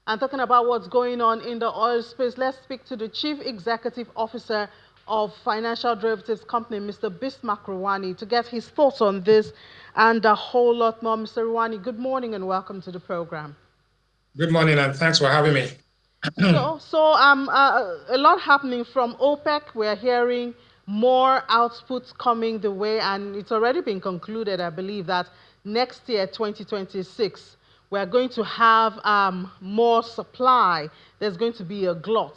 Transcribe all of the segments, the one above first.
And talking about what's going on in the oil space, let's speak to the Chief Executive Officer of Financial Derivatives Company, Mr. Bismarck Rewane, to get his thoughts on this and a whole lot more. Mr. Rewane, good morning and welcome to the program. Good morning, and thanks for having me. A lot happening from OPEC. We're hearing more outputs coming the way, and it's already been concluded, I believe, that next year, 2026, we're going to have more supply. There's going to be a glut.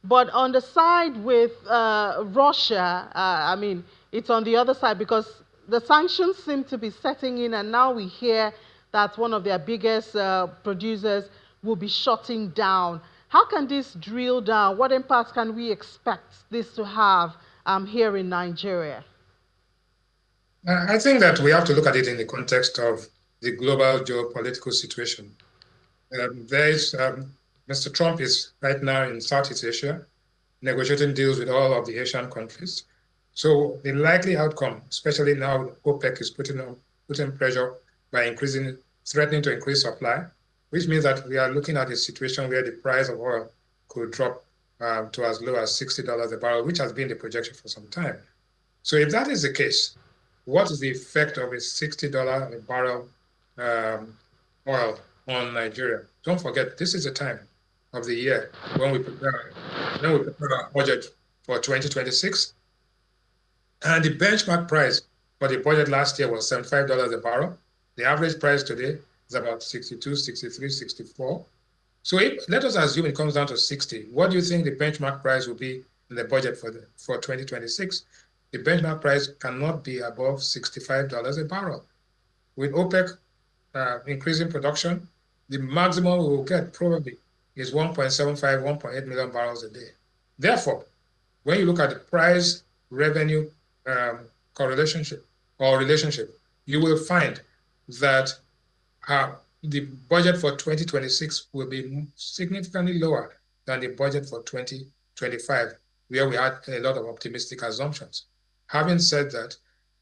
But on the side with Russia, I mean, it's on the other side because the sanctions seem to be setting in, and now we hear that one of their biggest producers will be shutting down. How can this drill down? What impact can we expect this to have here in Nigeria? I think that we have to look at it in the context of the global geopolitical situation. Mr. Trump is right now in Southeast Asia, negotiating deals with all of the Asian countries. So the likely outcome, especially now OPEC is putting pressure by threatening to increase supply, which means that we are looking at a situation where the price of oil could drop to as low as $60 a barrel, which has been the projection for some time. So if that is the case, what is the effect of a $60 a barrel oil on Nigeria? Don't forget, this is the time of the year when we prepare our budget for 2026. And the benchmark price for the budget last year was $75 a barrel. The average price today is about 62, 63, 64. So let us assume it comes down to 60. What do you think the benchmark price will be in the budget for 2026? The benchmark price cannot be above $65 a barrel. With OPEC increasing production, the maximum we will get probably is 1.75, 1.8 million barrels a day. Therefore, when you look at the price revenue relationship, you will find that the budget for 2026 will be significantly lower than the budget for 2025, where we had a lot of optimistic assumptions. Having said that,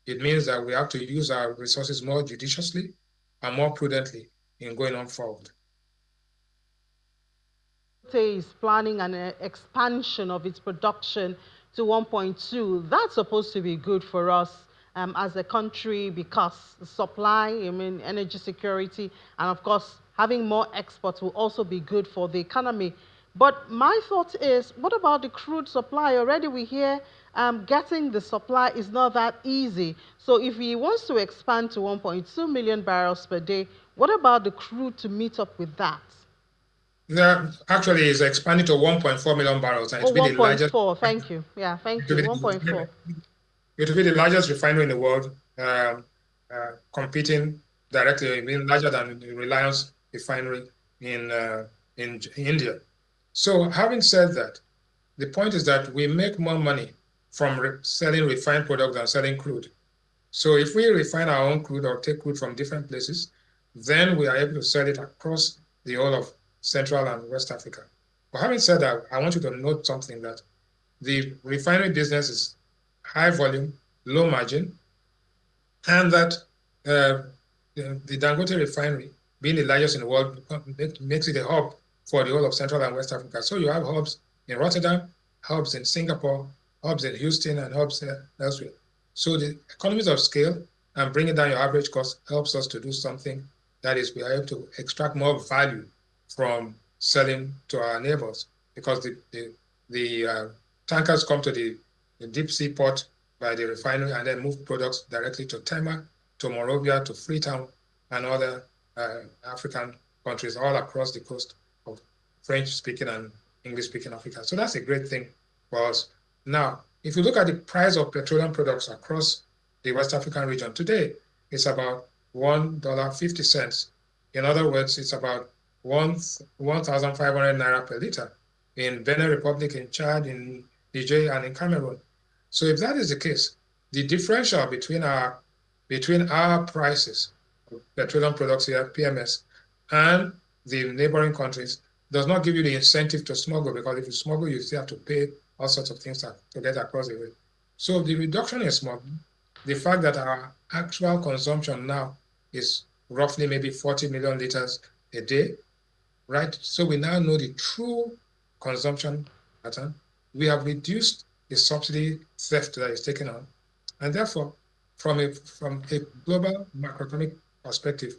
it means that we have to use our resources more judiciously and more prudently in going on forward. Is planning an expansion of its production to 1.2. That's supposed to be good for us as a country because supply, I mean, energy security, and of course, having more exports will also be good for the economy. But my thought is, what about the crude supply? Already we hear getting the supply is not that easy. So if he wants to expand to 1.2 million barrels per day, what about the crude to meet up with that? Actually, it's expanding to 1.4 million barrels, and Oh, it will be the largest. 1.4. Thank you. Yeah, thank you. 1.4. It will be the largest refinery in the world, competing directly, being larger than the Reliance refinery in India. So, having said that, the point is that we make more money from selling refined products than selling crude. So, if we refine our own crude or take crude from different places, then we are able to sell it across the whole of Central and West Africa. But having said that, I want you to note something, that the refinery business is high volume, low margin, and that the Dangote refinery, being the largest in the world, makes it a hub for the whole of Central and West Africa. So you have hubs in Rotterdam, hubs in Singapore, hubs in Houston, and hubs elsewhere. So the economies of scale and bringing down your average cost helps us to do something, that is, we are able to extract more value from selling to our neighbors, because the tankers come to the deep sea port by the refinery and then move products directly to Tema, to Monrovia, to Freetown, and other African countries all across the coast of French-speaking and English-speaking Africa. So that's a great thing for us. Now, if you look at the price of petroleum products across the West African region today, it's about $1.50. In other words, it's about 1,500 naira per liter in Benin Republic, in Chad, in Niger, and in Cameroon. So if that is the case, the differential between our prices of petroleum products here, PMS, and the neighboring countries does not give you the incentive to smuggle, because if you smuggle, you still have to pay all sorts of things to get across the way. So the reduction in smuggling, the fact that our actual consumption now is roughly maybe 40 million liters a day, right? So we now know the true consumption pattern. We have reduced the subsidy theft that is taken on. And therefore, from a global macroeconomic perspective,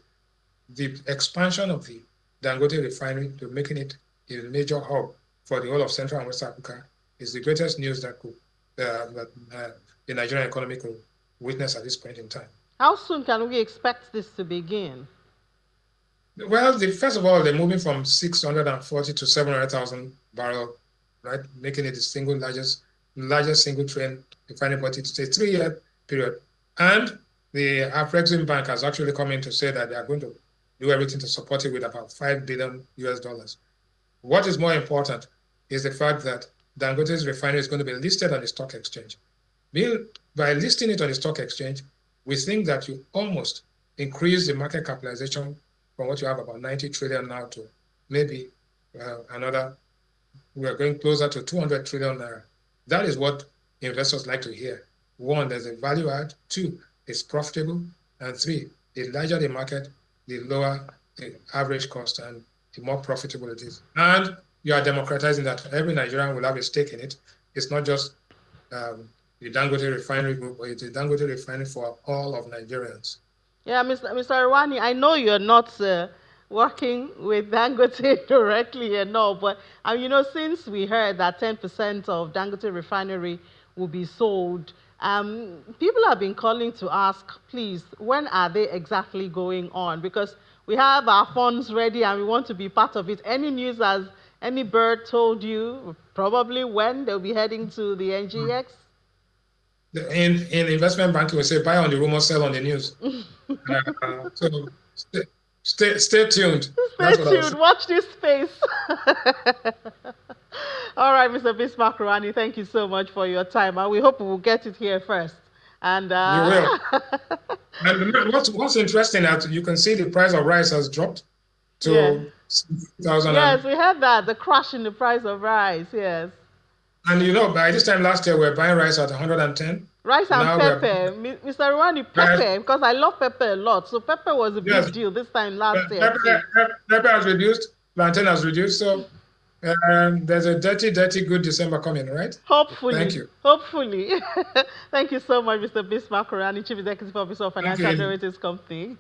the expansion of the Dangote refinery to making it a major hub for the whole of Central and West Africa is the greatest news that the Nigerian economy could witness at this point in time. How soon can we expect this to begin? Well, first of all, they're moving from 640 to 700,000 barrel, right, making it the largest single train refinery, but it's a 3-year period. And the Afrexim Bank has actually come in to say that they are going to do everything to support it with about $5 billion US. What is more important is the fact that Dangote's refinery is going to be listed on the stock exchange. By listing it on the stock exchange, we think that you almost increase the market capitalization from what you have about 90 trillion now to maybe we are going closer to 200 trillion naira. That is what investors like to hear. One, there's a value add. Two, it's profitable. And three, the larger the market, the lower the average cost and the more profitable it is. And you are democratizing that. Every Nigerian will have a stake in it. It's not just the Dangote refinery group, but it's the Dangote refinery for all of Nigerians. Yeah, Mr. Rewane, I know you're not working with Dangote directly and all, but since we heard that 10% of Dangote refinery will be sold, people have been calling to ask, please, when are they exactly going on? Because we have our funds ready and we want to be part of it. Any news, as any bird told you, probably when they'll be heading to the NGX? In investment banking, we say buy on the rumor, sell on the news. So stay tuned. Stay tuned. Watch this space. All right, Mr. Bismarck Rewane, thank you so much for your time. And we hope we will get it here first. And you will. And what's interesting that you can see the price of rice has dropped to 6,000. Yes, we had that, the crash in the price of rice, yes. And by this time last year, we were buying rice at 110. Rice and now pepper. Mr. Rewane, pepper, because I love pepper a lot. So pepper was a big deal this time last year. Pepper has reduced, plantain has reduced. So there's a dirty, good December coming, right? Hopefully. Thank you. Hopefully. Thank you so much, Mr. Bismarck Rewane, Chief Executive Officer of Financial Derivatives Company.